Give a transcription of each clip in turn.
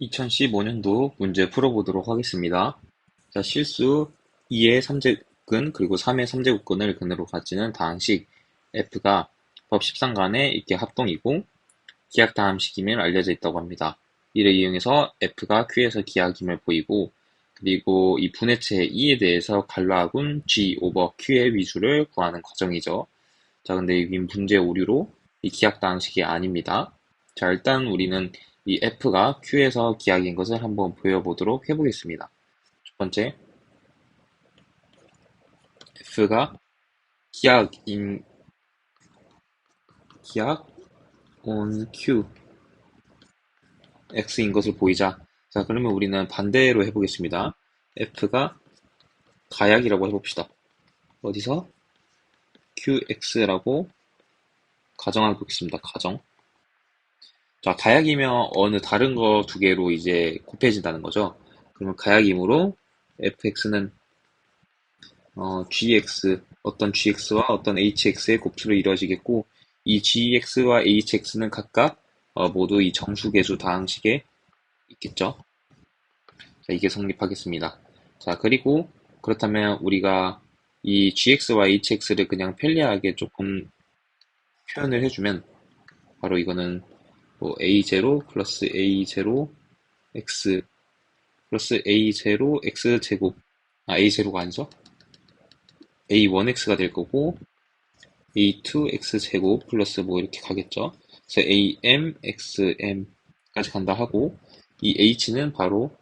2015년도 문제 풀어보도록 하겠습니다. 자, 실수 2의 3제곱근 그리고 3의 3제곱근을 근으로 가지는 다항식 f가 법 13간의 이렇게 합동이고 기하 다항식임을 알려져 있다고 합니다. 이를 이용해서 f가 q에서 기하임을 보이고 그리고 이 분해체 e에 대해서 갈라하군 g 오버 q의 위수를 구하는 과정이죠. 자, 근데 여기 문제 오류로 이 기하 다항식이 아닙니다. 자, 일단 우리는 이 f가 q에서 기하인 것을 한번 보여보도록 해보겠습니다. 첫 번째, f가 기하인 기하 on q x인 것을 보이자. 자, 그러면 우리는 반대로 해보겠습니다. f가 가약이라고 해봅시다. 어디서 qx라고 가정해 보겠습니다. 가정. 자, 가약이면 어느 다른 거 두 개로 이제 곱해진다는 거죠. 그러면 가약이므로 fx는 gx, 어떤 gx와 어떤 hx의 곱수로 이루어지겠고, 이 gx와 hx는 각각 모두 이 정수계수 다항식에 있겠죠. 자, 이게 성립하겠습니다. 자, 그리고 그렇다면 우리가 이 gx와 hx를 그냥 편리하게 조금 표현을 해주면 바로 이거는 뭐 a0 플러스 a0 x 플러스 a0 x 제곱, a0가 아니죠? a1x가 될 거고 a2x 제곱 플러스 뭐 이렇게 가겠죠. 그래서 am, xm까지 간다 하고 이 h는 바로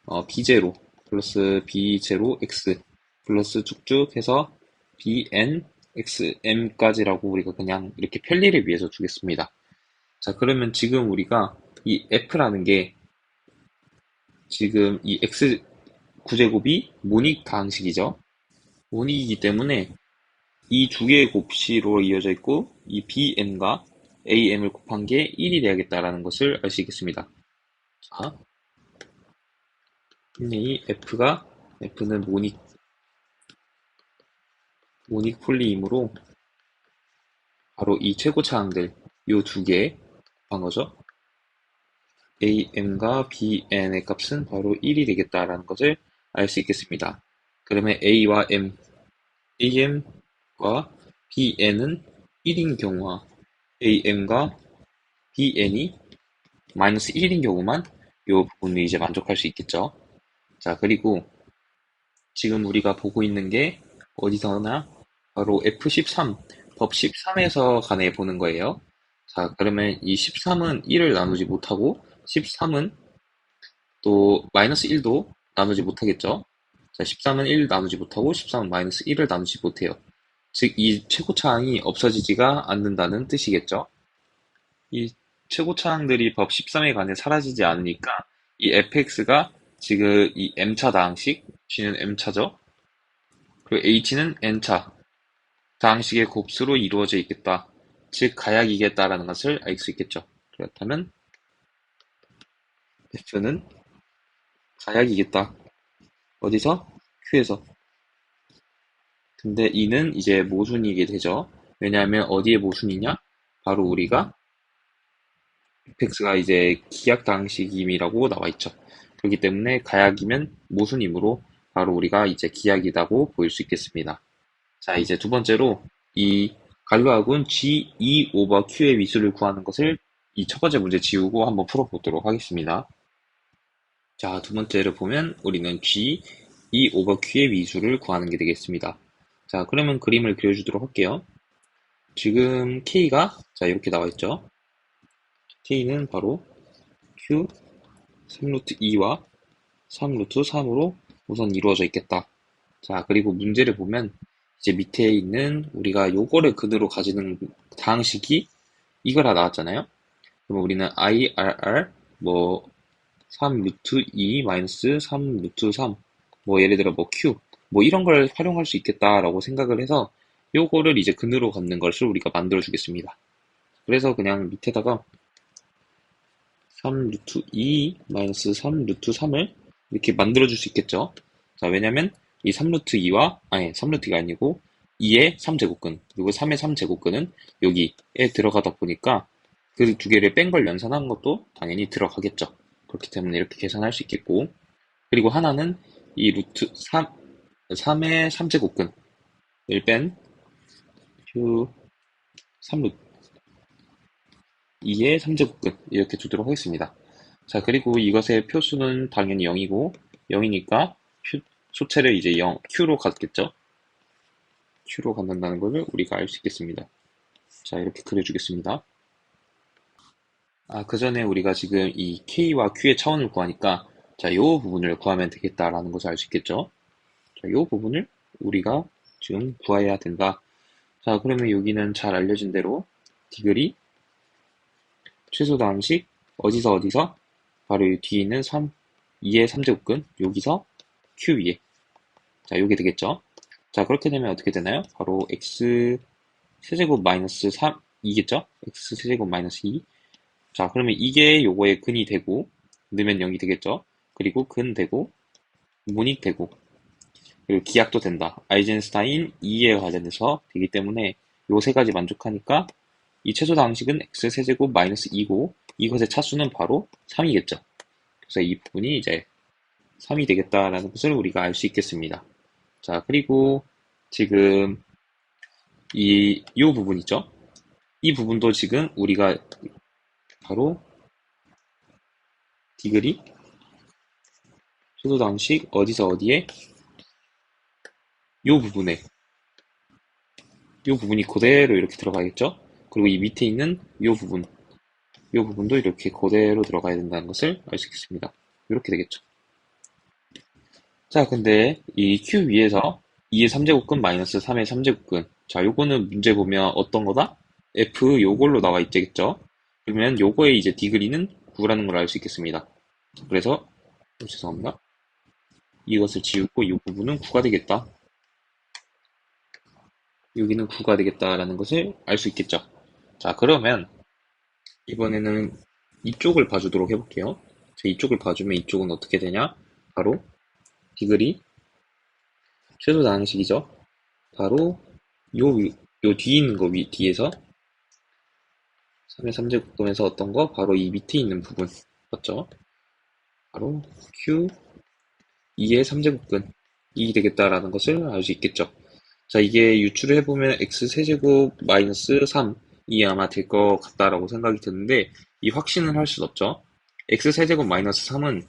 b0 플러스 b0 x 플러스 쭉쭉 해서 bn xm까지라고 우리가 그냥 이렇게 편리를 위해서 두겠습니다. 자, 그러면 지금 우리가 이 f라는 게 지금 이 x 구제곱이 모닉 다항식이죠. 모닉이기 때문에 이 두 개의 곱씨로 이어져 있고 이 bm과 am을 곱한 게 1이 돼야겠다라는 것을 알 수 있겠습니다. 자, 이 f는 모닉 폴리이므로 바로 이 최고차항들 요 두 개 곱한 거죠. am과 bn의 값은 바로 1이 되겠다라는 것을 알 수 있겠습니다. 그러면 a와 am과 bn은 1인 경우와 am과 bn이 마이너스 1인 경우만 이 부분을 이제 만족할 수 있겠죠. 자, 그리고 지금 우리가 보고 있는 게 어디서나 바로 F13, 법 13에서 간에 보는 거예요. 자, 그러면 이 13은 1을 나누지 못하고 13은 또 마이너스 1도 나누지 못하겠죠. 자, 13은 1 나누지 못하고 13은 마이너스 1을 나누지 못해요. 즉, 이 최고차항이 없어지지가 않는다는 뜻이겠죠. 이 최고차항들이 법 13에 관해 사라지지 않으니까 이 fx가 지금 이 m차 다항식, g는 m차죠. 그리고 h는 n차 다항식의 곱수로 이루어져 있겠다. 즉 가약이겠다라는 것을 알 수 있겠죠. 그렇다면 f는 가약이겠다. 어디서? q에서. 근데 이는 이제 모순이게 되죠. 왜냐하면 어디에 모순이냐? 바로 우리가 fx가 이제 기약 다항식임이라고 나와 있죠. 그렇기 때문에 가약이면 모순이므로 바로 우리가 이제 기약이라고 보일 수 있겠습니다. 자, 이제 두 번째로 이 갈루아군 G2 오버 Q의 위수를 구하는 것을 이 첫 번째 문제 지우고 한번 풀어보도록 하겠습니다. 자, 두 번째를 보면 우리는 G2 오버 Q의 위수를 구하는 게 되겠습니다. 자, 그러면 그림을 그려주도록 할게요. 지금 K가 자 이렇게 나와 있죠. K는 바로 Q 3루트 2와 3루트 3으로 우선 이루어져 있겠다. 자, 그리고 문제를 보면 이제 밑에 있는 우리가 요거를 근으로 가지는 다항식이 이거라 나왔잖아요. 그러면 우리는 IRR 뭐 3 루트 2 마이너스 3 루트 3 뭐 예를 들어 뭐 Q 뭐 이런 걸 활용할 수 있겠다라고 생각을 해서 요거를 이제 근으로 갖는 것을 우리가 만들어 주겠습니다. 그래서 그냥 밑에다가 3 루트 2 마이너스 3 루트 3을 이렇게 만들어 줄 수 있겠죠. 자, 왜냐면 이 3루트 2와, 아니, 3루트가 아니고 2의 3제곱근, 그리고 3의 3제곱근은 여기에 들어가다 보니까 그 두 개를 뺀 걸 연산한 것도 당연히 들어가겠죠. 그렇기 때문에 이렇게 계산할 수 있겠고, 그리고 하나는 이 루트 3의 3제곱근을 뺀 Q 3루트 2의 3제곱근 이렇게 두도록 하겠습니다. 자, 그리고 이것의 표수는 당연히 0이고 0이니까 소체를 이제 0, Q로 갖겠죠. Q로 갖는다는 것을 우리가 알 수 있겠습니다. 자, 이렇게 그려주겠습니다. 그 전에 우리가 지금 이 K와 Q의 차원을 구하니까 자, 요 부분을 구하면 되겠다라는 것을 알 수 있겠죠. 자, 요 부분을 우리가 지금 구해야 된다. 자, 그러면 여기는 잘 알려진 대로 디글이 최소당식 어디서 바로 이 뒤에 있는 2의 3제곱근 여기서 Q 위에 자, 요게 되겠죠. 자, 그렇게 되면 어떻게 되나요? 바로 x 세제곱 마이너스 3 2겠죠? x 세제곱 마이너스 2. 자, 그러면 이게 요거의 근이 되고 넣으면 0이 되겠죠? 그리고 근 되고 문익 되고 그리고 기하도 된다. 아이젠스타인 2에 관련해서 되기 때문에 요 세 가지 만족하니까 이 최소 당식은 x 세제곱 마이너스 2고 이것의 차수는 바로 3이겠죠. 그래서 이 부분이 이제 3이 되겠다라는 것을 우리가 알 수 있겠습니다. 자, 그리고 지금 요 부분 있죠? 이 부분도 지금 우리가 바로 디글이 최소 당식 어디서 어디에 요 부분이 그대로 이렇게 들어가겠죠? 그리고 이 밑에 있는 요 부분도 이렇게 그대로 들어가야 된다는 것을 알 수 있겠습니다. 이렇게 되겠죠. 자, 근데 이 Q 위에서 2의 3제곱근 마이너스 3의 3제곱근. 자, 요거는 문제 보면 어떤 거다? F 요걸로 나와 있겠죠? 그러면 요거의 이제 디그리는 9라는 걸 알 수 있겠습니다. 그래서, 죄송합니다. 이것을 지우고 이 부분은 9가 되겠다. 여기는 9가 되겠다라는 것을 알 수 있겠죠. 자, 그러면 이번에는 이쪽을 봐주도록 해볼게요. 자, 이쪽을 봐주면 이쪽은 어떻게 되냐? 바로 디글이 최소 다항식이죠. 바로 요 뒤에 있는 거 뒤에서 3의 3제곱근에서 어떤 거? 바로 이 밑에 있는 부분 맞죠? 바로 Q 2의 3제곱근 이 되겠다라는 것을 알 수 있겠죠. 자, 이게 유출을 해보면 x 세제곱 마이너스 3이 아마 될 것 같다라고 생각이 드는데 이 확신을 할 수는 없죠. x 세제곱 마이너스 3은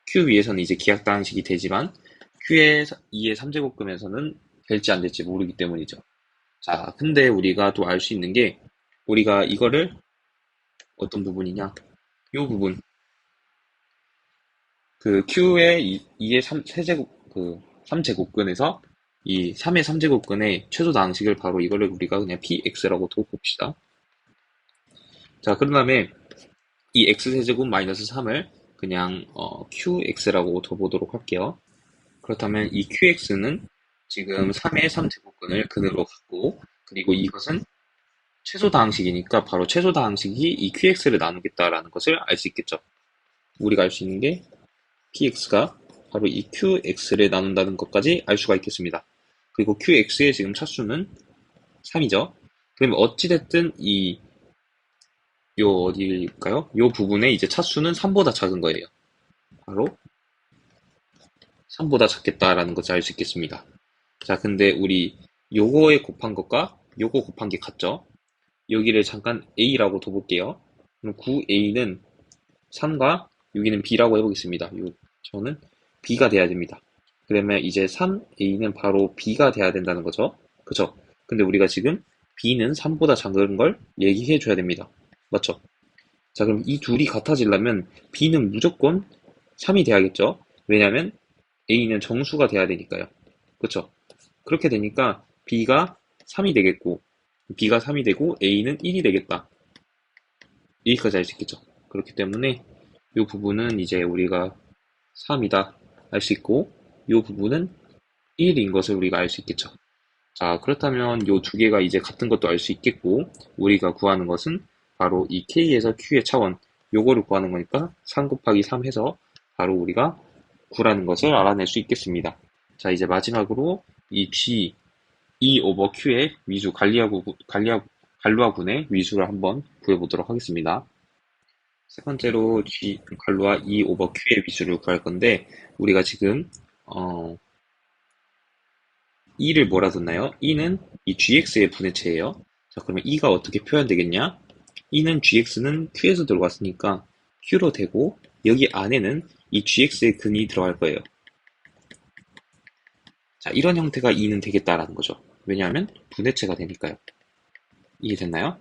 q 위에서는 이제 기하당식이 되지만 q의 2의 3제곱근에서는 될지 안 될지 모르기 때문이죠. 자, 근데 우리가 또 알 수 있는 게 우리가 이거를 어떤 부분이냐? 요 부분 그 q의 2의 3제곱근에서 이 3의 3제곱근의 최소 다항식을 바로 이거를 우리가 그냥 px라고 둬 봅시다. 자, 그 다음에 이 x세제곱 마이너스 3을 그냥 qx라고 둬보도록 할게요. 그렇다면 이 qx는 지금 3의 3제곱근을 근으로 갖고 그리고 이것은 최소 다항식이니까 바로 최소 다항식이 이 qx를 나누겠다라는 것을 알 수 있겠죠. 우리가 알 수 있는 게 px가 바로 이 qx를 나눈다는 것까지 알 수가 있겠습니다. 그리고 qx의 지금 차수는 3이죠. 그러면 어찌됐든 어디일까요? 요 부분에 이제 차수는 3보다 작은 거예요. 바로 3보다 작겠다라는 것을 알 수 있겠습니다. 자, 근데 우리 요거에 곱한 것과 요거 곱한 게 같죠? 여기를 잠깐 a라고 둬볼게요. 그럼 9a는 3과 여기는 b라고 해보겠습니다. 저는 b가 돼야 됩니다. 그러면 이제 3a는 바로 b가 돼야 된다는 거죠. 그쵸? 근데 우리가 지금 b는 3보다 작은 걸 얘기해 줘야 됩니다. 맞죠? 자, 그럼 이 둘이 같아지려면 b는 무조건 3이 돼야겠죠? 왜냐면 a는 정수가 돼야 되니까요. 그쵸? 그렇게 되니까 b가 3이 되겠고 b가 3이 되고 a는 1이 되겠다. 여기까지 알 수 있겠죠? 그렇기 때문에 이 부분은 이제 우리가 3이다 알 수 있고 이 부분은 1인 것을 우리가 알 수 있겠죠. 자, 그렇다면 이 두 개가 이제 같은 것도 알 수 있겠고 우리가 구하는 것은 바로 이 K에서 Q의 차원 요거를 구하는 거니까 3 곱하기 3 해서 바로 우리가 9라는 것을 알아낼 수 있겠습니다. 자, 이제 마지막으로 이 G, E 오버 Q의 위수 갈루아군의 위수를 한번 구해보도록 하겠습니다. 세 번째로 G 갈로와 E 오버 Q의 비수를 구할 건데, 우리가 지금, E를 뭐라 뒀나요? E는 이 GX의 분해체예요. 자, 그러면 E가 어떻게 표현되겠냐? E는 GX는 Q에서 들어갔으니까 Q로 되고, 여기 안에는 이 GX의 근이 들어갈 거예요. 자, 이런 형태가 E는 되겠다라는 거죠. 왜냐하면 분해체가 되니까요. 이해됐나요?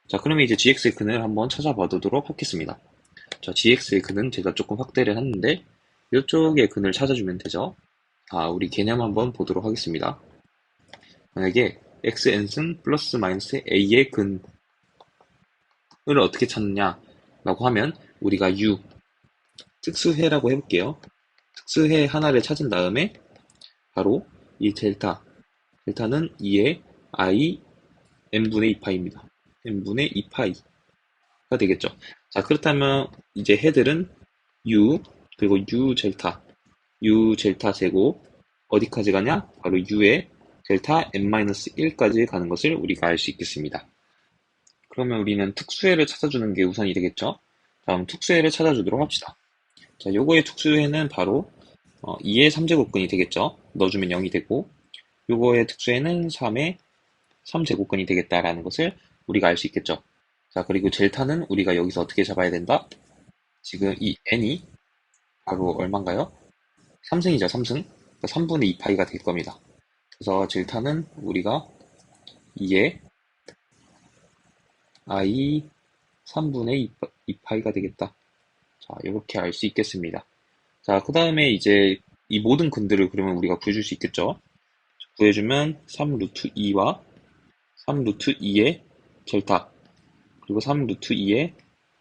자, 그러면 이제 GX의 근을 한번 찾아봐두도록 하겠습니다. 자, GX의 근은 제가 조금 확대를 했는데, 이쪽의 근을 찾아주면 되죠. 자, 우리 개념 한번 보도록 하겠습니다. 만약에 xn승 플러스 마이너스 a의 근을 어떻게 찾느냐라고 하면 우리가 u 특수해라고 해볼게요. 특수해 하나를 찾은 다음에 바로 이 델타는 2의 i n분의 2파이입니다. n분의 2파이가 되겠죠. 자, 그렇다면 이제 해들은 u 그리고 u 젤타 제곱 어디까지 가냐? 바로 u의 델타 n-1까지 가는 것을 우리가 알 수 있겠습니다. 그러면 우리는 특수해를 찾아주는 게 우선이 되겠죠? 다음 특수해를 찾아주도록 합시다. 자, 요거의 특수해는 바로 2의 3제곱근이 되겠죠? 넣어주면 0이 되고, 요거의 특수해는 3의 3제곱근이 되겠다라는 것을 우리가 알 수 있겠죠? 자, 그리고 젤타는 우리가 여기서 어떻게 잡아야 된다? 지금 이 n이 바로 얼마인가요? 3승이죠, 3승. 그러니까 3분의 2파이가 될 겁니다. 그래서 젤타는 우리가 2의 i 3분의 2파이가 되겠다. 자, 이렇게 알 수 있겠습니다. 자, 그 다음에 이제 이 모든 근들을 그러면 우리가 구해줄 수 있겠죠? 구해주면 3루트 2와 3루트 2의 젤타, 그리고 3루트 2의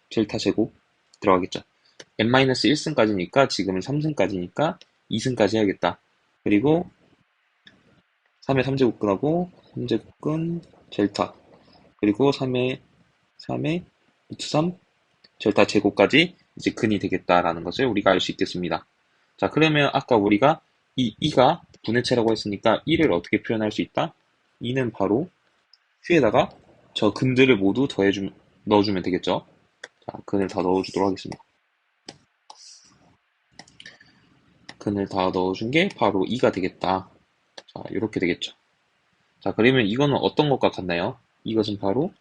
젤타 제곱 들어가겠죠. n-1승까지니까 지금은 3승까지니까 2승까지 해야겠다. 그리고 3의 3제곱근하고 3제곱근 젤타, 그리고 3의 루트 3 젤타 제곱까지 이제 근이 되겠다라는 것을 우리가 알 수 있겠습니다. 자, 그러면 아까 우리가 이 2가 분해체라고 했으니까 2를 어떻게 표현할 수 있다? 2는 바로 Q에다가 저 근들을 모두 넣어주면 되겠죠. 자, 근을 다 넣어주도록 하겠습니다. 근을 다 넣어준 게 바로 2가 되겠다. 자, 이렇게 되겠죠. 자, 그러면 이거는 어떤 것과 같나요? 이것은 바로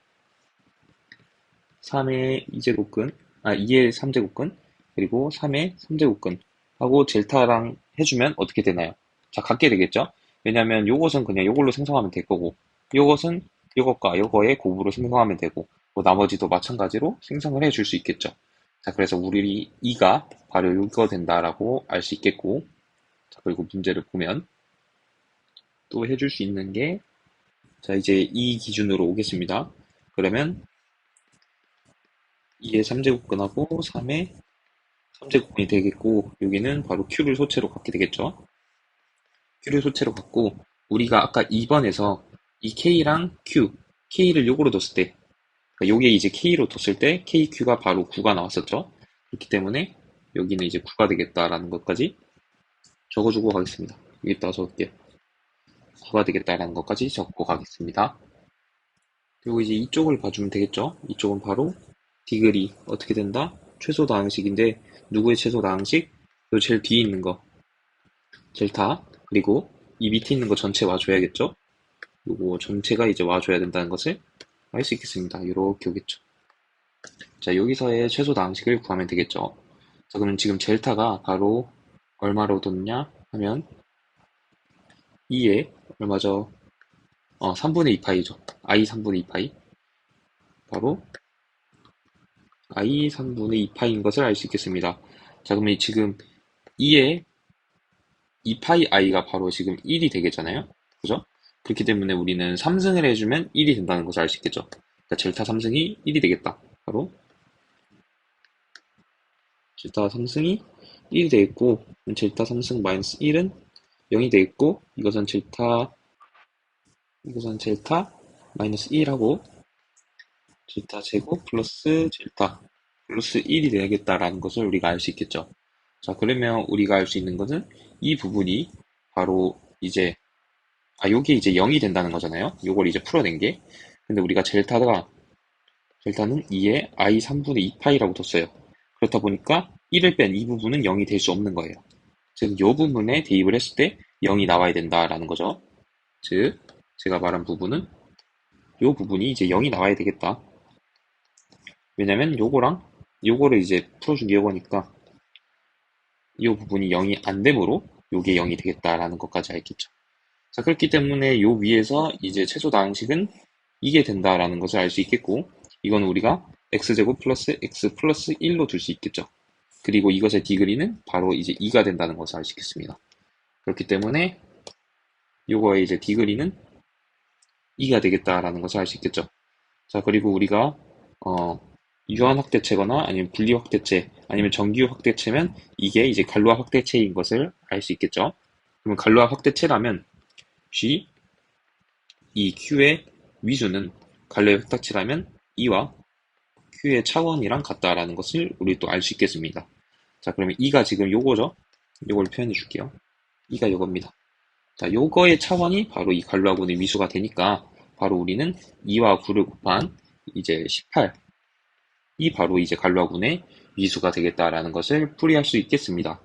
3의 2제곱근, 2의 3제곱근, 그리고 3의 3제곱근 하고 젤타랑 해주면 어떻게 되나요? 자, 같게 되겠죠? 왜냐면 요것은 그냥 요걸로 생성하면 될 거고, 요것은 요것과 요거의 곱으로 생성하면 되고, 뭐 나머지도 마찬가지로 생성을 해줄 수 있겠죠. 자, 그래서 우리 2가 바로 이거 된다라고 알 수 있겠고, 자, 그리고 문제를 보면 또 해줄 수 있는 게, 자, 이제 이 기준으로 오겠습니다. 그러면 2의 3제곱근하고 3의 3제곱근이 되겠고, 여기는 바로 큐를 소체로 갖게 되겠죠. 큐를 소체로 갖고, 우리가 아까 2번에서 이 K랑 Q, K를 요거로 뒀을 때, 그러니까 요게 이제 K로 뒀을 때 KQ가 바로 9가 나왔었죠. 그렇기 때문에 여기는 이제 9가 되겠다라는 것까지 적어주고 가겠습니다. 여기다가 적을게요. 9가 되겠다라는 것까지 적고 가겠습니다. 그리고 이제 이쪽을 봐주면 되겠죠. 이쪽은 바로 디글이 어떻게 된다? 최소 다항식인데 누구의 최소 다항식? 요 제일 뒤에 있는 거 젤타, 그리고 이 밑에 있는 거 전체 와줘야겠죠. 요거 전체가 이제 와줘야 된다는 것을 알 수 있겠습니다. 이렇게 오겠죠. 자, 여기서의 최소 다항식을 구하면 되겠죠. 자, 그럼 지금 젤타가 바로 얼마로 뒀냐 하면 2에 얼마죠? 3분의 2파이죠. i 3분의 2파이. 바로 i 3분의 2파이인 것을 알 수 있겠습니다. 자, 그러면 지금 2의 2파이 i가 바로 지금 1이 되겠잖아요. 그죠? 그렇기 때문에 우리는 3승을 해주면 1이 된다는 것을 알 수 있겠죠. 그러니까 젤타 3승이 1이 되겠다. 바로 젤타 3승이 1이 되겠고, 젤타 3승 마이너스 1은 0이 되겠고, 이것은 젤타 마이너스 1하고 젤타 제곱 플러스 젤타 플러스 1이 되겠다라는 것을 우리가 알 수 있겠죠. 자, 그러면 우리가 알 수 있는 것은 이 부분이 바로 이제 요게 이제 0이 된다는 거잖아요. 요걸 이제 풀어낸 게. 근데 우리가 델타는 2에 i 3분의 2파이라고 뒀어요. 그렇다 보니까 1을 뺀 이 부분은 0이 될 수 없는 거예요. 즉, 이 부분에 대입을 했을 때 0이 나와야 된다라는 거죠. 즉, 제가 말한 부분은 이 부분이 이제 0이 나와야 되겠다. 왜냐면 요거랑 요거를 이제 풀어준 게 요거니까 이 부분이 0이 안 되므로 요게 0이 되겠다라는 것까지 알겠죠. 자, 그렇기 때문에 요 위에서 이제 최소 다항식은 이게 된다라는 것을 알 수 있겠고, 이건 우리가 x제곱 플러스 x 플러스 1로 둘 수 있겠죠. 그리고 이것의 디그리는 바로 이제 2가 된다는 것을 알 수 있겠습니다. 그렇기 때문에 요거의 이제 디그리는 2가 되겠다라는 것을 알 수 있겠죠. 자, 그리고 우리가 유한 확대체거나 아니면 분리 확대체 아니면 정규 확대체면 이게 이제 갈루아 확대체인 것을 알 수 있겠죠. 그러면 갈루아 확대체라면 G, 이 Q의 위수는 갈루아 확대체라면 E와 Q의 차원이랑 같다라는 것을 우리 또 알 수 있겠습니다. 자, 그러면 E가 지금 요거죠. 요걸 표현해 줄게요. E가 요겁니다. 자, 요거의 차원이 바로 이 갈루아군의 위수가 되니까 바로 우리는 2와 9를 곱한 이제 18, 이 바로 이제 갈루아군의 위수가 되겠다라는 것을 풀이할 수 있겠습니다.